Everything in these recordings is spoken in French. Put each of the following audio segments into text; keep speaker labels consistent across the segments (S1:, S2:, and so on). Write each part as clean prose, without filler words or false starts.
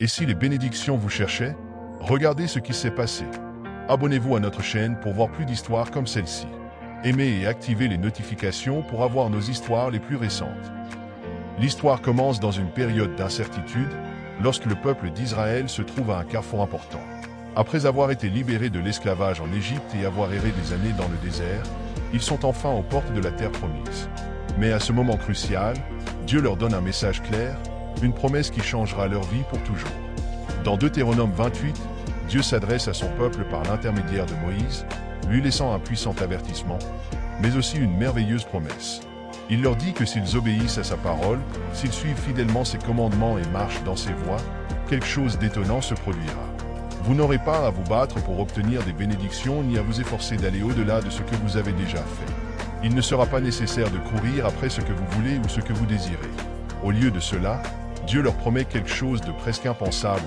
S1: Et si les bénédictions vous cherchaient, regardez ce qui s'est passé. Abonnez-vous à notre chaîne pour voir plus d'histoires comme celle-ci. Aimez et activez les notifications pour avoir nos histoires les plus récentes. L'histoire commence dans une période d'incertitude, lorsque le peuple d'Israël se trouve à un carrefour important. Après avoir été libérés de l'esclavage en Égypte et avoir erré des années dans le désert, ils sont enfin aux portes de la terre promise. Mais à ce moment crucial, Dieu leur donne un message clair, une promesse qui changera leur vie pour toujours. Dans Deutéronome 28, Dieu s'adresse à son peuple par l'intermédiaire de Moïse, lui laissant un puissant avertissement, mais aussi une merveilleuse promesse. Il leur dit que s'ils obéissent à sa parole, s'ils suivent fidèlement ses commandements et marchent dans ses voies, quelque chose d'étonnant se produira. Vous n'aurez pas à vous battre pour obtenir des bénédictions ni à vous efforcer d'aller au-delà de ce que vous avez déjà fait. Il ne sera pas nécessaire de courir après ce que vous voulez ou ce que vous désirez. Au lieu de cela, Dieu leur promet quelque chose de presque impensable.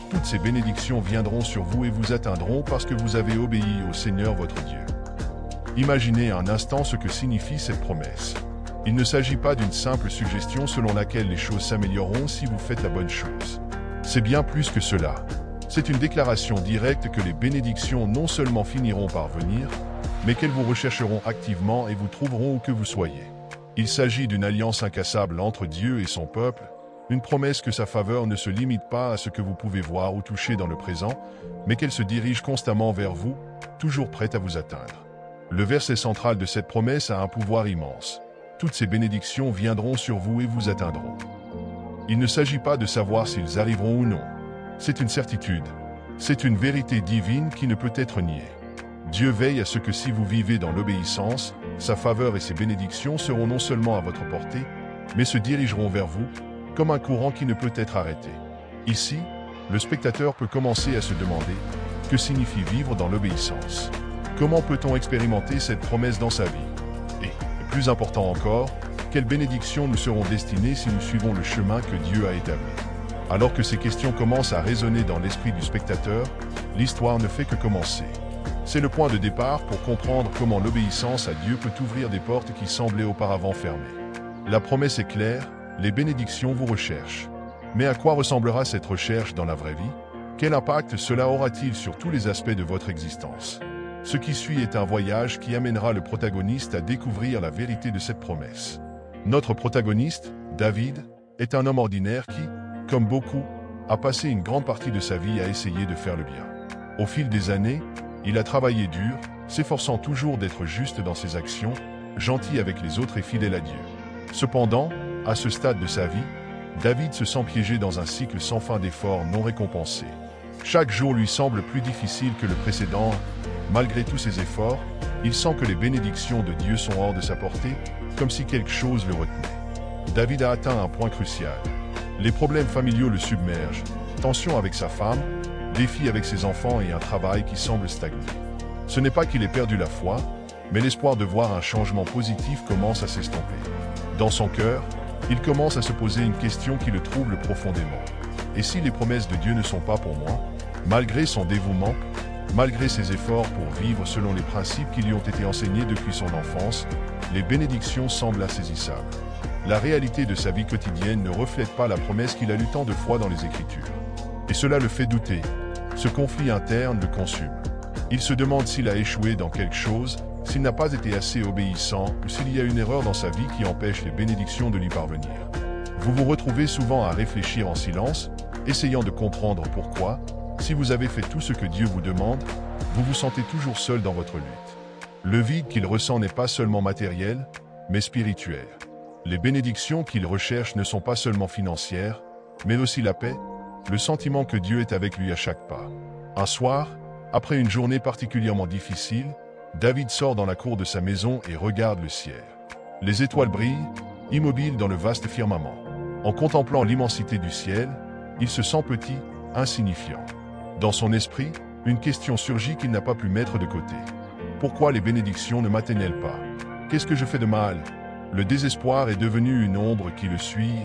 S1: Toutes ces bénédictions viendront sur vous et vous atteindront parce que vous avez obéi au Seigneur votre Dieu. Imaginez un instant ce que signifie cette promesse. Il ne s'agit pas d'une simple suggestion selon laquelle les choses s'amélioreront si vous faites la bonne chose. C'est bien plus que cela. C'est une déclaration directe que les bénédictions non seulement finiront par venir, mais qu'elles vous rechercheront activement et vous trouveront où que vous soyez. Il s'agit d'une alliance incassable entre Dieu et son peuple, une promesse que sa faveur ne se limite pas à ce que vous pouvez voir ou toucher dans le présent, mais qu'elle se dirige constamment vers vous, toujours prête à vous atteindre. Le verset central de cette promesse a un pouvoir immense. Toutes ces bénédictions viendront sur vous et vous atteindront. Il ne s'agit pas de savoir s'ils arriveront ou non. C'est une certitude. C'est une vérité divine qui ne peut être niée. Dieu veille à ce que si vous vivez dans l'obéissance, sa faveur et ses bénédictions seront non seulement à votre portée, mais se dirigeront vers vous, comme un courant qui ne peut être arrêté. Ici, le spectateur peut commencer à se demander « Que signifie vivre dans l'obéissance » ? Comment peut-on expérimenter cette promesse dans sa vie ? Et, plus important encore, quelles bénédictions nous seront destinées si nous suivons le chemin que Dieu a établi ? Alors que ces questions commencent à résonner dans l'esprit du spectateur, l'histoire ne fait que commencer. C'est le point de départ pour comprendre comment l'obéissance à Dieu peut ouvrir des portes qui semblaient auparavant fermées. La promesse est claire, les bénédictions vous recherchent. Mais à quoi ressemblera cette recherche dans la vraie vie ? Quel impact cela aura-t-il sur tous les aspects de votre existence ? Ce qui suit est un voyage qui amènera le protagoniste à découvrir la vérité de cette promesse. Notre protagoniste, David, est un homme ordinaire qui, comme beaucoup, a passé une grande partie de sa vie à essayer de faire le bien. Au fil des années, il a travaillé dur, s'efforçant toujours d'être juste dans ses actions, gentil avec les autres et fidèle à Dieu. Cependant, à ce stade de sa vie, David se sent piégé dans un cycle sans fin d'efforts non récompensés. Chaque jour lui semble plus difficile que le précédent. Malgré tous ses efforts, il sent que les bénédictions de Dieu sont hors de sa portée, comme si quelque chose le retenait. David a atteint un point crucial. Les problèmes familiaux le submergent, tensions avec sa femme, défis avec ses enfants et un travail qui semble stagner. Ce n'est pas qu'il ait perdu la foi, mais l'espoir de voir un changement positif commence à s'estomper. Dans son cœur, il commence à se poser une question qui le trouble profondément. Et si les promesses de Dieu ne sont pas pour moi, malgré son dévouement, malgré ses efforts pour vivre selon les principes qui lui ont été enseignés depuis son enfance, les bénédictions semblent insaisissables. La réalité de sa vie quotidienne ne reflète pas la promesse qu'il a lue tant de fois dans les Écritures. Et cela le fait douter. Ce conflit interne le consume. Il se demande s'il a échoué dans quelque chose, s'il n'a pas été assez obéissant ou s'il y a une erreur dans sa vie qui empêche les bénédictions de lui parvenir. Vous vous retrouvez souvent à réfléchir en silence, essayant de comprendre pourquoi, si vous avez fait tout ce que Dieu vous demande, vous vous sentez toujours seul dans votre lutte. Le vide qu'il ressent n'est pas seulement matériel, mais spirituel. Les bénédictions qu'il recherche ne sont pas seulement financières, mais aussi la paix, le sentiment que Dieu est avec lui à chaque pas. Un soir, après une journée particulièrement difficile, David sort dans la cour de sa maison et regarde le ciel. Les étoiles brillent, immobiles dans le vaste firmament. En contemplant l'immensité du ciel, il se sent petit, insignifiant. Dans son esprit, une question surgit qu'il n'a pas pu mettre de côté. Pourquoi les bénédictions ne m'atteignent-elles pas ? Qu'est-ce que je fais de mal ? Le désespoir est devenu une ombre qui le suit.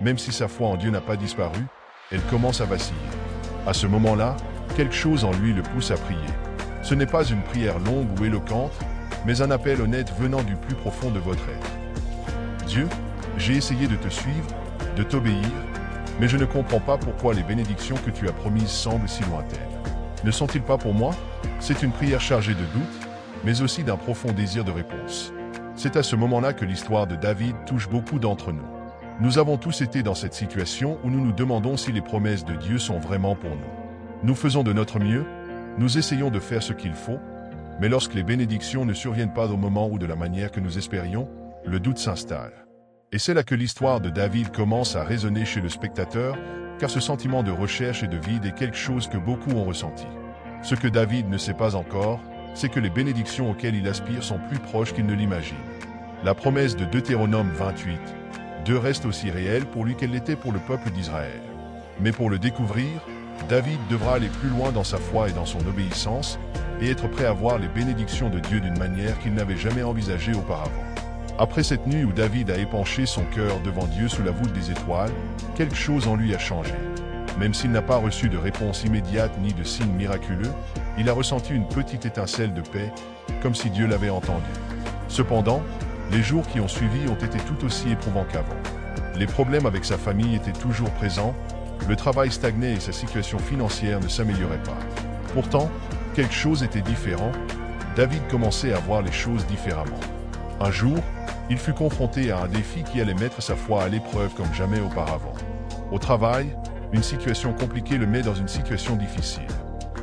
S1: Même si sa foi en Dieu n'a pas disparu, elle commence à vaciller. À ce moment-là, quelque chose en lui le pousse à prier. Ce n'est pas une prière longue ou éloquente, mais un appel honnête venant du plus profond de votre être. Dieu, j'ai essayé de te suivre, de t'obéir, mais je ne comprends pas pourquoi les bénédictions que tu as promises semblent si lointaines. Ne sont-ils pas pour moi? C'est une prière chargée de doutes, mais aussi d'un profond désir de réponse. C'est à ce moment-là que l'histoire de David touche beaucoup d'entre nous. Nous avons tous été dans cette situation où nous nous demandons si les promesses de Dieu sont vraiment pour nous. Nous faisons de notre mieux, nous essayons de faire ce qu'il faut, mais lorsque les bénédictions ne surviennent pas au moment ou de la manière que nous espérions, le doute s'installe. Et c'est là que l'histoire de David commence à résonner chez le spectateur, car ce sentiment de recherche et de vide est quelque chose que beaucoup ont ressenti. Ce que David ne sait pas encore, c'est que les bénédictions auxquelles il aspire sont plus proches qu'il ne l'imagine. La promesse de Deutéronome 28:2 reste aussi réelle pour lui qu'elle l'était pour le peuple d'Israël. Mais pour le découvrir, David devra aller plus loin dans sa foi et dans son obéissance, et être prêt à voir les bénédictions de Dieu d'une manière qu'il n'avait jamais envisagée auparavant. Après cette nuit où David a épanché son cœur devant Dieu sous la voûte des étoiles, quelque chose en lui a changé. Même s'il n'a pas reçu de réponse immédiate ni de signe miraculeux, il a ressenti une petite étincelle de paix, comme si Dieu l'avait entendu. Cependant, les jours qui ont suivi ont été tout aussi éprouvants qu'avant. Les problèmes avec sa famille étaient toujours présents, le travail stagnait et sa situation financière ne s'améliorait pas. Pourtant, quelque chose était différent, David commençait à voir les choses différemment. Un jour, il fut confronté à un défi qui allait mettre sa foi à l'épreuve comme jamais auparavant. Au travail, une situation compliquée le met dans une situation difficile.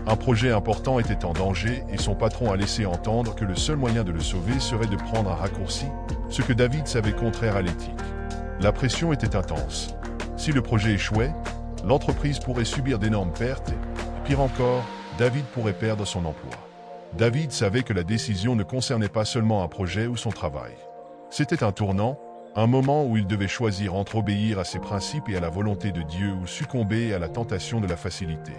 S1: Un projet important était en danger et son patron a laissé entendre que le seul moyen de le sauver serait de prendre un raccourci, ce que David savait contraire à l'éthique. La pression était intense. Si le projet échouait, l'entreprise pourrait subir d'énormes pertes et, pire encore, David pourrait perdre son emploi. David savait que la décision ne concernait pas seulement un projet ou son travail. C'était un tournant, un moment où il devait choisir entre obéir à ses principes et à la volonté de Dieu ou succomber à la tentation de la facilité.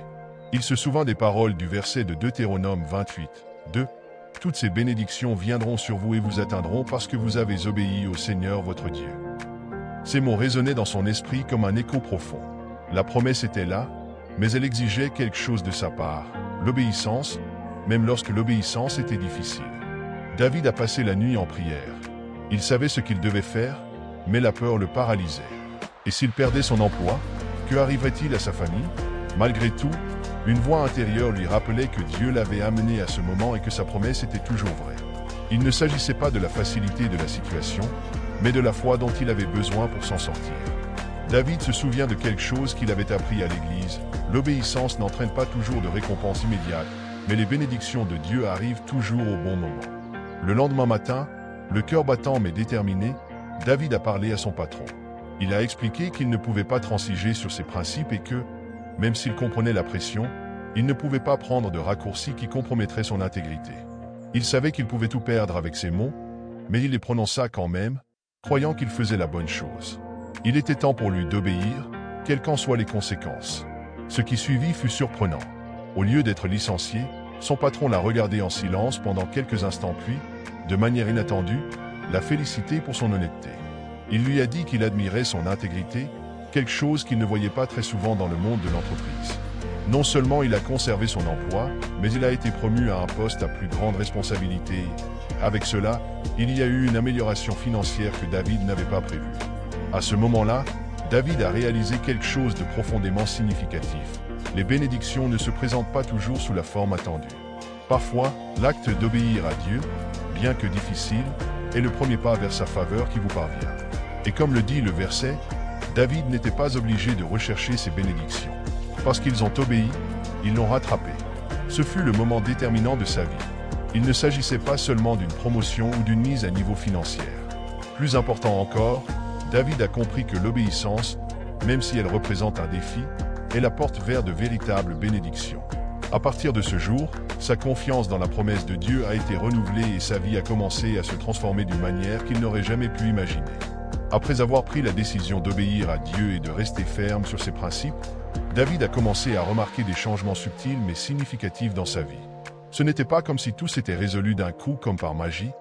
S1: Il se souvint des paroles du verset de Deutéronome 28:2. « Toutes ces bénédictions viendront sur vous et vous atteindront parce que vous avez obéi au Seigneur votre Dieu. » Ces mots résonnaient dans son esprit comme un écho profond. La promesse était là, mais elle exigeait quelque chose de sa part, l'obéissance, même lorsque l'obéissance était difficile. David a passé la nuit en prière. Il savait ce qu'il devait faire, mais la peur le paralysait. Et s'il perdait son emploi, que arriverait-il à sa famille? Malgré tout, une voix intérieure lui rappelait que Dieu l'avait amené à ce moment et que sa promesse était toujours vraie. Il ne s'agissait pas de la facilité de la situation, mais de la foi dont il avait besoin pour s'en sortir. David se souvient de quelque chose qu'il avait appris à l'Église. L'obéissance n'entraîne pas toujours de récompense immédiate, mais les bénédictions de Dieu arrivent toujours au bon moment. Le lendemain matin, le cœur battant mais déterminé, David a parlé à son patron. Il a expliqué qu'il ne pouvait pas transiger sur ses principes et que, même s'il comprenait la pression, il ne pouvait pas prendre de raccourcis qui compromettraient son intégrité. Il savait qu'il pouvait tout perdre avec ses mots, mais il les prononça quand même, croyant qu'il faisait la bonne chose. Il était temps pour lui d'obéir, quelles qu'en soient les conséquences. Ce qui suivit fut surprenant. Au lieu d'être licencié, son patron l'a regardé en silence pendant quelques instants puis, de manière inattendue, l'a félicité pour son honnêteté. Il lui a dit qu'il admirait son intégrité, quelque chose qu'il ne voyait pas très souvent dans le monde de l'entreprise. Non seulement il a conservé son emploi, mais il a été promu à un poste à plus grande responsabilité. Avec cela, il y a eu une amélioration financière que David n'avait pas prévue. À ce moment-là, David a réalisé quelque chose de profondément significatif. Les bénédictions ne se présentent pas toujours sous la forme attendue. Parfois, l'acte d'obéir à Dieu, bien que difficile, est le premier pas vers sa faveur qui vous parvient. Et comme le dit le verset, David n'était pas obligé de rechercher ces bénédictions. Parce qu'ils ont obéi, ils l'ont rattrapé. Ce fut le moment déterminant de sa vie. Il ne s'agissait pas seulement d'une promotion ou d'une mise à niveau financière. Plus important encore, David a compris que l'obéissance, même si elle représente un défi, est la porte vers de véritables bénédictions. À partir de ce jour, sa confiance dans la promesse de Dieu a été renouvelée et sa vie a commencé à se transformer d'une manière qu'il n'aurait jamais pu imaginer. Après avoir pris la décision d'obéir à Dieu et de rester ferme sur ses principes, David a commencé à remarquer des changements subtils mais significatifs dans sa vie. Ce n'était pas comme si tout s'était résolu d'un coup comme par magie,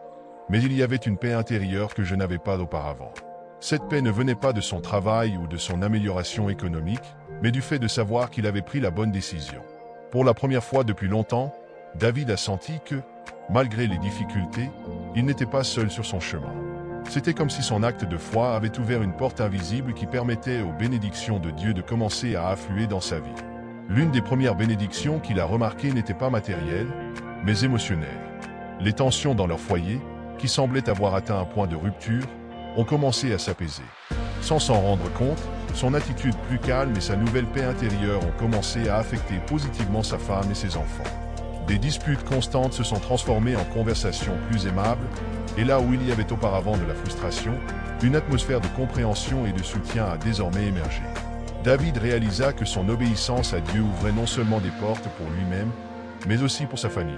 S1: mais il y avait une paix intérieure que je n'avais pas auparavant. Cette paix ne venait pas de son travail ou de son amélioration économique, mais du fait de savoir qu'il avait pris la bonne décision. Pour la première fois depuis longtemps, David a senti que, malgré les difficultés, il n'était pas seul sur son chemin. C'était comme si son acte de foi avait ouvert une porte invisible qui permettait aux bénédictions de Dieu de commencer à affluer dans sa vie. L'une des premières bénédictions qu'il a remarquées n'était pas matérielle, mais émotionnelle. Les tensions dans leur foyer, qui semblaient avoir atteint un point de rupture, ont commencé à s'apaiser. Sans s'en rendre compte, son attitude plus calme et sa nouvelle paix intérieure ont commencé à affecter positivement sa femme et ses enfants. Des disputes constantes se sont transformées en conversations plus aimables, et là où il y avait auparavant de la frustration, une atmosphère de compréhension et de soutien a désormais émergé. David réalisa que son obéissance à Dieu ouvrait non seulement des portes pour lui-même, mais aussi pour sa famille.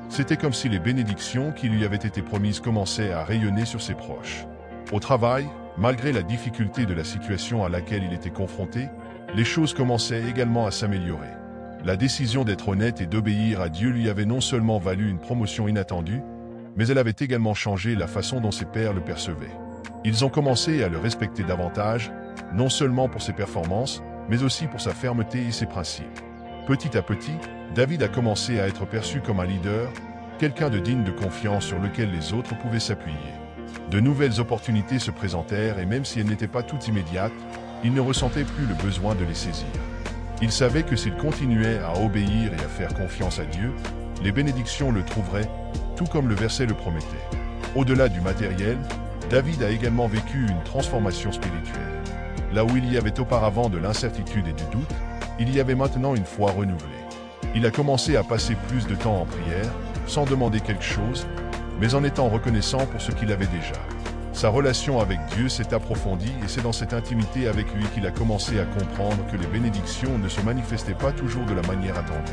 S1: C'était comme si les bénédictions qui lui avaient été promises commençaient à rayonner sur ses proches. Au travail, malgré la difficulté de la situation à laquelle il était confronté, les choses commençaient également à s'améliorer. La décision d'être honnête et d'obéir à Dieu lui avait non seulement valu une promotion inattendue, mais elle avait également changé la façon dont ses pairs le percevaient. Ils ont commencé à le respecter davantage, non seulement pour ses performances, mais aussi pour sa fermeté et ses principes. Petit à petit, David a commencé à être perçu comme un leader, quelqu'un de digne de confiance sur lequel les autres pouvaient s'appuyer. De nouvelles opportunités se présentèrent et même si elles n'étaient pas toutes immédiates, il ne ressentait plus le besoin de les saisir. Il savait que s'il continuait à obéir et à faire confiance à Dieu, les bénédictions le trouveraient, tout comme le verset le promettait. Au-delà du matériel, David a également vécu une transformation spirituelle. Là où il y avait auparavant de l'incertitude et du doute, il y avait maintenant une foi renouvelée. Il a commencé à passer plus de temps en prière, sans demander quelque chose, mais en étant reconnaissant pour ce qu'il avait déjà. Sa relation avec Dieu s'est approfondie et c'est dans cette intimité avec lui qu'il a commencé à comprendre que les bénédictions ne se manifestaient pas toujours de la manière attendue.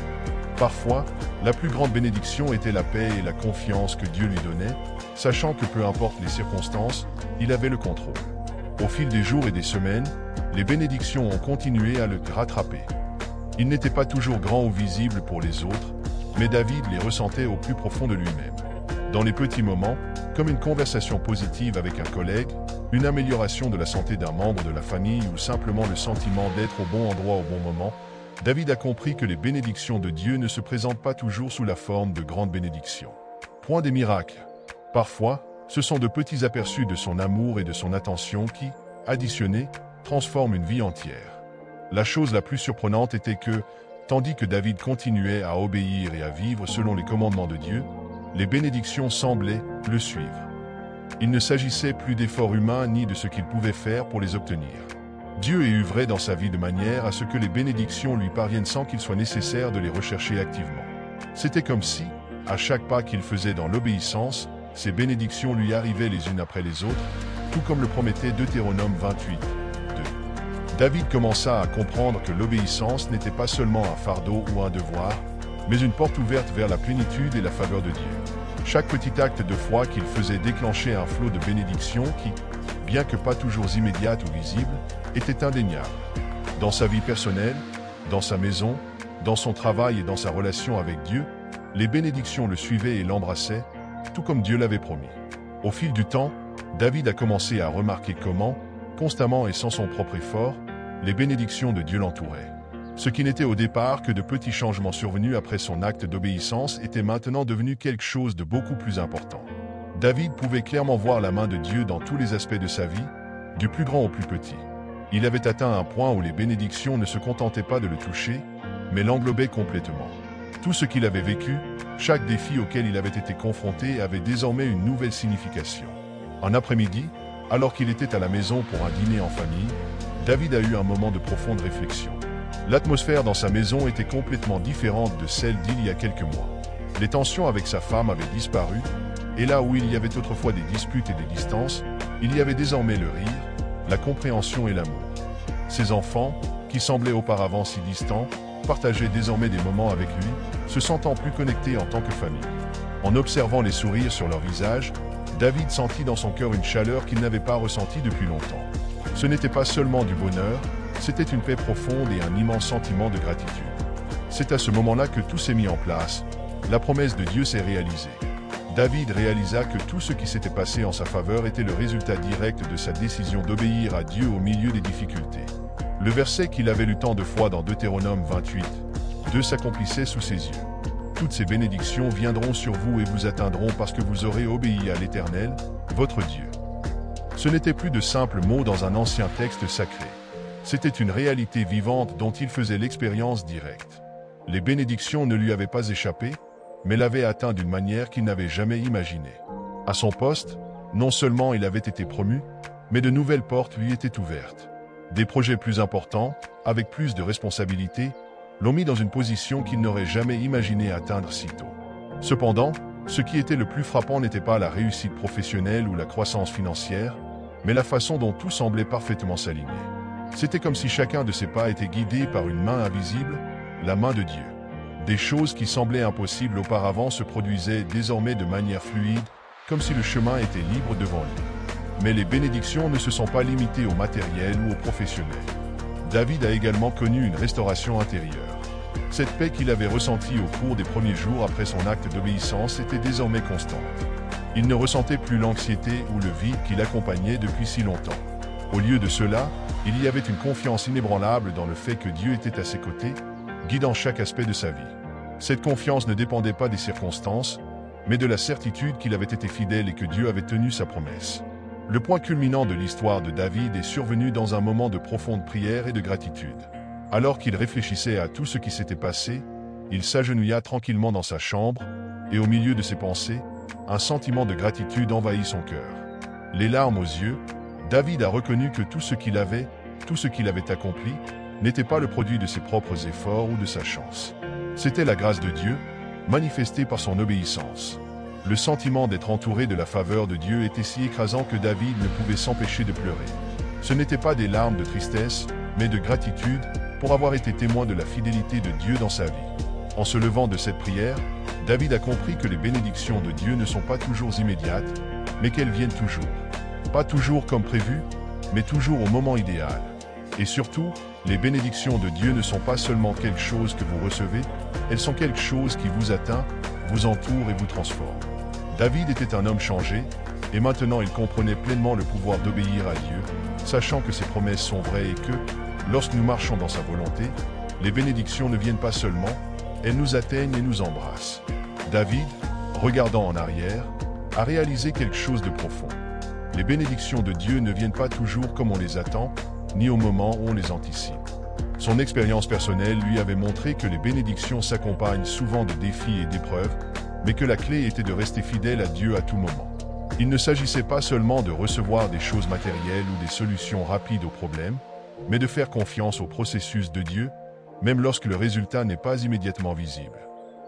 S1: Parfois, la plus grande bénédiction était la paix et la confiance que Dieu lui donnait, sachant que peu importe les circonstances, il avait le contrôle. Au fil des jours et des semaines, les bénédictions ont continué à le rattraper. Il n'était pas toujours grand ou visible pour les autres, mais David les ressentait au plus profond de lui-même. Dans les petits moments, comme une conversation positive avec un collègue, une amélioration de la santé d'un membre de la famille ou simplement le sentiment d'être au bon endroit au bon moment, David a compris que les bénédictions de Dieu ne se présentent pas toujours sous la forme de grandes bénédictions. Point des miracles. Parfois, ce sont de petits aperçus de son amour et de son attention qui, additionnés, transforment une vie entière. La chose la plus surprenante était que, tandis que David continuait à obéir et à vivre selon les commandements de Dieu, les bénédictions semblaient le suivre. Il ne s'agissait plus d'efforts humains ni de ce qu'il pouvait faire pour les obtenir. Dieu est œuvré dans sa vie de manière à ce que les bénédictions lui parviennent sans qu'il soit nécessaire de les rechercher activement. C'était comme si, à chaque pas qu'il faisait dans l'obéissance, ces bénédictions lui arrivaient les unes après les autres, tout comme le promettait Deutéronome 28, 2. David commença à comprendre que l'obéissance n'était pas seulement un fardeau ou un devoir, mais une porte ouverte vers la plénitude et la faveur de Dieu. Chaque petit acte de foi qu'il faisait déclenchait un flot de bénédictions qui, bien que pas toujours immédiate ou visible, était indéniable. Dans sa vie personnelle, dans sa maison, dans son travail et dans sa relation avec Dieu, les bénédictions le suivaient et l'embrassaient, tout comme Dieu l'avait promis. Au fil du temps, David a commencé à remarquer comment, constamment et sans son propre effort, les bénédictions de Dieu l'entouraient. Ce qui n'était au départ que de petits changements survenus après son acte d'obéissance était maintenant devenu quelque chose de beaucoup plus important. David pouvait clairement voir la main de Dieu dans tous les aspects de sa vie, du plus grand au plus petit. Il avait atteint un point où les bénédictions ne se contentaient pas de le toucher, mais l'englobaient complètement. Tout ce qu'il avait vécu, chaque défi auquel il avait été confronté avait désormais une nouvelle signification. Un après-midi, alors qu'il était à la maison pour un dîner en famille, David a eu un moment de profonde réflexion. L'atmosphère dans sa maison était complètement différente de celle d'il y a quelques mois. Les tensions avec sa femme avaient disparu, et là où il y avait autrefois des disputes et des distances, il y avait désormais le rire, la compréhension et l'amour. Ses enfants, qui semblaient auparavant si distants, partageaient désormais des moments avec lui, se sentant plus connectés en tant que famille. En observant les sourires sur leurs visages, David sentit dans son cœur une chaleur qu'il n'avait pas ressentie depuis longtemps. Ce n'était pas seulement du bonheur, c'était une paix profonde et un immense sentiment de gratitude. C'est à ce moment-là que tout s'est mis en place. La promesse de Dieu s'est réalisée. David réalisa que tout ce qui s'était passé en sa faveur était le résultat direct de sa décision d'obéir à Dieu au milieu des difficultés. Le verset qu'il avait lu tant de fois dans Deutéronome 28, 2 s'accomplissait sous ses yeux. Toutes ces bénédictions viendront sur vous et vous atteindront parce que vous aurez obéi à l'Éternel, votre Dieu. Ce n'était plus de simples mots dans un ancien texte sacré. C'était une réalité vivante dont il faisait l'expérience directe. Les bénédictions ne lui avaient pas échappé, mais l'avaient atteint d'une manière qu'il n'avait jamais imaginée. À son poste, non seulement il avait été promu, mais de nouvelles portes lui étaient ouvertes. Des projets plus importants, avec plus de responsabilités, l'ont mis dans une position qu'il n'aurait jamais imaginé atteindre si tôt. Cependant, ce qui était le plus frappant n'était pas la réussite professionnelle ou la croissance financière, mais la façon dont tout semblait parfaitement s'aligner. C'était comme si chacun de ses pas était guidé par une main invisible, la main de Dieu. Des choses qui semblaient impossibles auparavant se produisaient désormais de manière fluide, comme si le chemin était libre devant lui. Mais les bénédictions ne se sont pas limitées au matériel ou au professionnel. David a également connu une restauration intérieure. Cette paix qu'il avait ressentie au cours des premiers jours après son acte d'obéissance était désormais constante. Il ne ressentait plus l'anxiété ou le vide qui l'accompagnait depuis si longtemps. Au lieu de cela, il y avait une confiance inébranlable dans le fait que Dieu était à ses côtés, guidant chaque aspect de sa vie. Cette confiance ne dépendait pas des circonstances, mais de la certitude qu'il avait été fidèle et que Dieu avait tenu sa promesse. Le point culminant de l'histoire de David est survenu dans un moment de profonde prière et de gratitude. Alors qu'il réfléchissait à tout ce qui s'était passé, il s'agenouilla tranquillement dans sa chambre, et au milieu de ses pensées, un sentiment de gratitude envahit son cœur. Les larmes aux yeux, David a reconnu que tout ce qu'il avait accompli, n'était pas le produit de ses propres efforts ou de sa chance. C'était la grâce de Dieu, manifestée par son obéissance. Le sentiment d'être entouré de la faveur de Dieu était si écrasant que David ne pouvait s'empêcher de pleurer. Ce n'étaient pas des larmes de tristesse, mais de gratitude pour avoir été témoin de la fidélité de Dieu dans sa vie. En se levant de cette prière, David a compris que les bénédictions de Dieu ne sont pas toujours immédiates, mais qu'elles viennent toujours. Pas toujours comme prévu, mais toujours au moment idéal. Et surtout, les bénédictions de Dieu ne sont pas seulement quelque chose que vous recevez, elles sont quelque chose qui vous atteint, vous entoure et vous transforme. David était un homme changé, et maintenant il comprenait pleinement le pouvoir d'obéir à Dieu, sachant que ses promesses sont vraies et que, lorsque nous marchons dans sa volonté, les bénédictions ne viennent pas seulement, elles nous atteignent et nous embrassent. David, regardant en arrière, a réalisé quelque chose de profond. Les bénédictions de Dieu ne viennent pas toujours comme on les attend, ni au moment où on les anticipe. Son expérience personnelle lui avait montré que les bénédictions s'accompagnent souvent de défis et d'épreuves, mais que la clé était de rester fidèle à Dieu à tout moment. Il ne s'agissait pas seulement de recevoir des choses matérielles ou des solutions rapides aux problèmes, mais de faire confiance au processus de Dieu, même lorsque le résultat n'est pas immédiatement visible.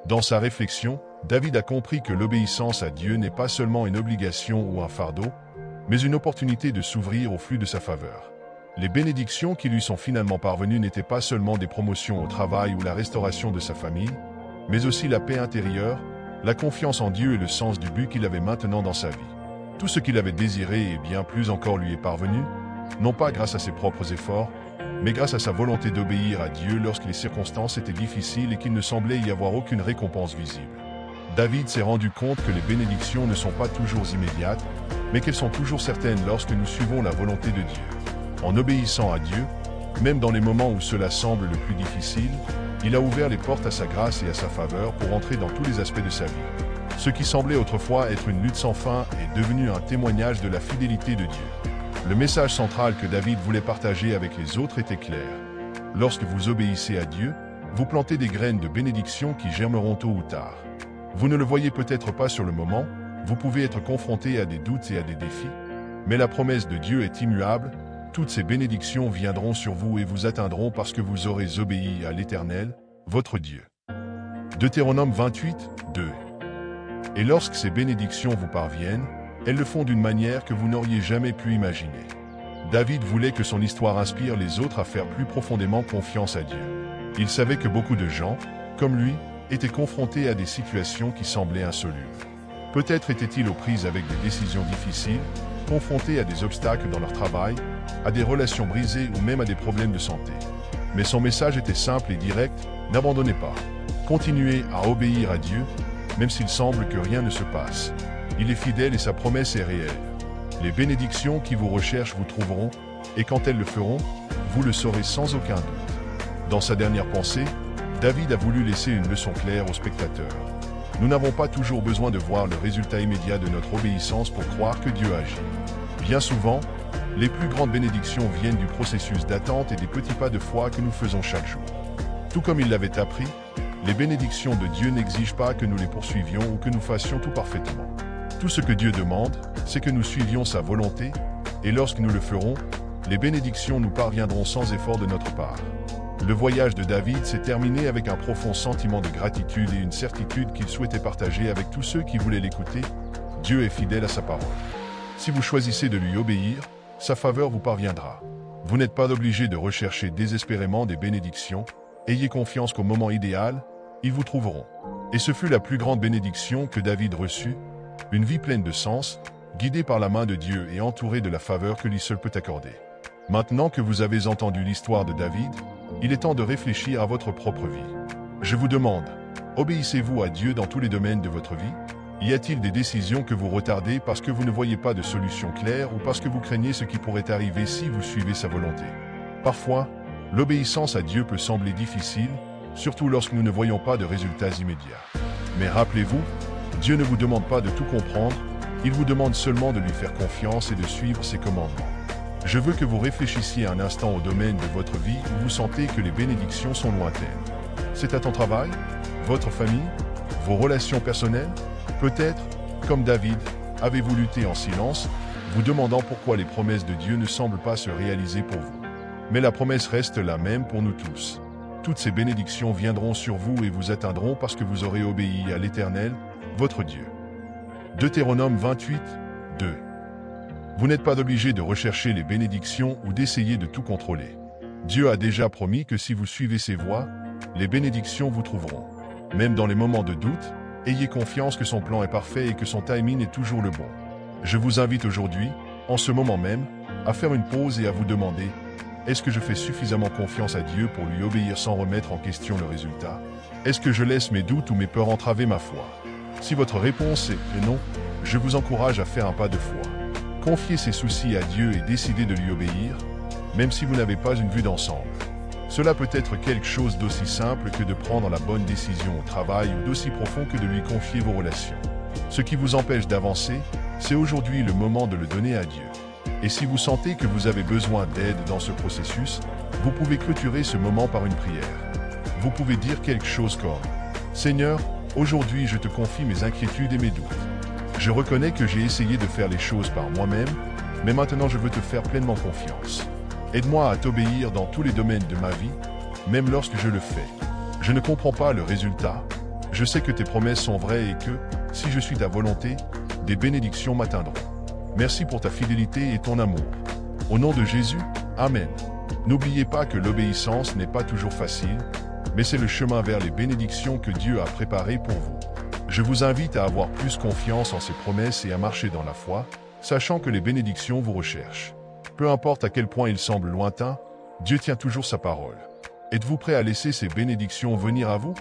S1: Dans sa réflexion, David a compris que l'obéissance à Dieu n'est pas seulement une obligation ou un fardeau, mais une opportunité de s'ouvrir au flux de sa faveur. Les bénédictions qui lui sont finalement parvenues n'étaient pas seulement des promotions au travail ou la restauration de sa famille, mais aussi la paix intérieure, la confiance en Dieu et le sens du but qu'il avait maintenant dans sa vie. Tout ce qu'il avait désiré et bien plus encore lui est parvenu, non pas grâce à ses propres efforts, mais grâce à sa volonté d'obéir à Dieu lorsque les circonstances étaient difficiles et qu'il ne semblait y avoir aucune récompense visible. David s'est rendu compte que les bénédictions ne sont pas toujours immédiates, mais qu'elles sont toujours certaines lorsque nous suivons la volonté de Dieu. En obéissant à Dieu, même dans les moments où cela semble le plus difficile, il a ouvert les portes à sa grâce et à sa faveur pour entrer dans tous les aspects de sa vie. Ce qui semblait autrefois être une lutte sans fin est devenu un témoignage de la fidélité de Dieu. Le message central que David voulait partager avec les autres était clair. Lorsque vous obéissez à Dieu, vous plantez des graines de bénédiction qui germeront tôt ou tard. Vous ne le voyez peut-être pas sur le moment, vous pouvez être confronté à des doutes et à des défis, mais la promesse de Dieu est immuable, toutes ces bénédictions viendront sur vous et vous atteindront parce que vous aurez obéi à l'Éternel, votre Dieu. Deutéronome 28, 2. Et lorsque ces bénédictions vous parviennent, elles le font d'une manière que vous n'auriez jamais pu imaginer. David voulait que son histoire inspire les autres à faire plus profondément confiance à Dieu. Il savait que beaucoup de gens, comme lui, étaient confrontés à des situations qui semblaient insolubles. Peut-être étaient-ils aux prises avec des décisions difficiles, confrontés à des obstacles dans leur travail, à des relations brisées ou même à des problèmes de santé. Mais son message était simple et direct, n'abandonnez pas. Continuez à obéir à Dieu, même s'il semble que rien ne se passe. Il est fidèle et sa promesse est réelle. Les bénédictions qui vous recherchent vous trouveront, et quand elles le feront, vous le saurez sans aucun doute. Dans sa dernière pensée, David a voulu laisser une leçon claire aux spectateurs. Nous n'avons pas toujours besoin de voir le résultat immédiat de notre obéissance pour croire que Dieu agit. Bien souvent, les plus grandes bénédictions viennent du processus d'attente et des petits pas de foi que nous faisons chaque jour. Tout comme il l'avait appris, les bénédictions de Dieu n'exigent pas que nous les poursuivions ou que nous fassions tout parfaitement. Tout ce que Dieu demande, c'est que nous suivions sa volonté, et lorsque nous le ferons, les bénédictions nous parviendront sans effort de notre part. Le voyage de David s'est terminé avec un profond sentiment de gratitude et une certitude qu'il souhaitait partager avec tous ceux qui voulaient l'écouter. Dieu est fidèle à sa parole. Si vous choisissez de lui obéir, sa faveur vous parviendra. Vous n'êtes pas obligé de rechercher désespérément des bénédictions. Ayez confiance qu'au moment idéal, ils vous trouveront. Et ce fut la plus grande bénédiction que David reçut, une vie pleine de sens, guidée par la main de Dieu et entourée de la faveur que lui seul peut accorder. Maintenant que vous avez entendu l'histoire de David, il est temps de réfléchir à votre propre vie. Je vous demande, obéissez-vous à Dieu dans tous les domaines de votre vie? Y a-t-il des décisions que vous retardez parce que vous ne voyez pas de solution claire ou parce que vous craignez ce qui pourrait arriver si vous suivez sa volonté? Parfois, l'obéissance à Dieu peut sembler difficile, surtout lorsque nous ne voyons pas de résultats immédiats. Mais rappelez-vous, Dieu ne vous demande pas de tout comprendre, il vous demande seulement de lui faire confiance et de suivre ses commandements. Je veux que vous réfléchissiez un instant au domaine de votre vie où vous sentez que les bénédictions sont lointaines. C'est à ton travail, votre famille, vos relations personnelles? Peut-être, comme David, avez-vous lutté en silence, vous demandant pourquoi les promesses de Dieu ne semblent pas se réaliser pour vous. Mais la promesse reste la même pour nous tous. Toutes ces bénédictions viendront sur vous et vous atteindront parce que vous aurez obéi à l'Éternel, votre Dieu. Deutéronome 28, 2. Vous n'êtes pas obligé de rechercher les bénédictions ou d'essayer de tout contrôler. Dieu a déjà promis que si vous suivez ses voies, les bénédictions vous trouveront. Même dans les moments de doute, ayez confiance que son plan est parfait et que son timing est toujours le bon. Je vous invite aujourd'hui, en ce moment même, à faire une pause et à vous demander: est-ce que je fais suffisamment confiance à Dieu pour lui obéir sans remettre en question le résultat? Est-ce que je laisse mes doutes ou mes peurs entraver ma foi? Si votre réponse est non, je vous encourage à faire un pas de foi. Confiez ces soucis à Dieu et décidez de lui obéir, même si vous n'avez pas une vue d'ensemble. Cela peut être quelque chose d'aussi simple que de prendre la bonne décision au travail ou d'aussi profond que de lui confier vos relations. Ce qui vous empêche d'avancer, c'est aujourd'hui le moment de le donner à Dieu. Et si vous sentez que vous avez besoin d'aide dans ce processus, vous pouvez clôturer ce moment par une prière. Vous pouvez dire quelque chose comme: Seigneur, aujourd'hui je te confie mes inquiétudes et mes doutes. Je reconnais que j'ai essayé de faire les choses par moi-même, mais maintenant je veux te faire pleinement confiance. Aide-moi à t'obéir dans tous les domaines de ma vie, même lorsque je le fais. Je ne comprends pas le résultat. Je sais que tes promesses sont vraies et que, si je suis ta volonté, des bénédictions m'atteindront. Merci pour ta fidélité et ton amour. Au nom de Jésus, Amen. N'oubliez pas que l'obéissance n'est pas toujours facile, mais c'est le chemin vers les bénédictions que Dieu a préparées pour vous. Je vous invite à avoir plus confiance en ses promesses et à marcher dans la foi, sachant que les bénédictions vous recherchent. Peu importe à quel point il semble lointain, Dieu tient toujours sa parole. Êtes-vous prêt à laisser ces bénédictions venir à vous?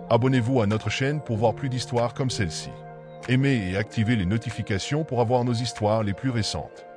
S1: Abonnez-vous à notre chaîne pour voir plus d'histoires comme celle-ci. Aimez et activez les notifications pour avoir nos histoires les plus récentes.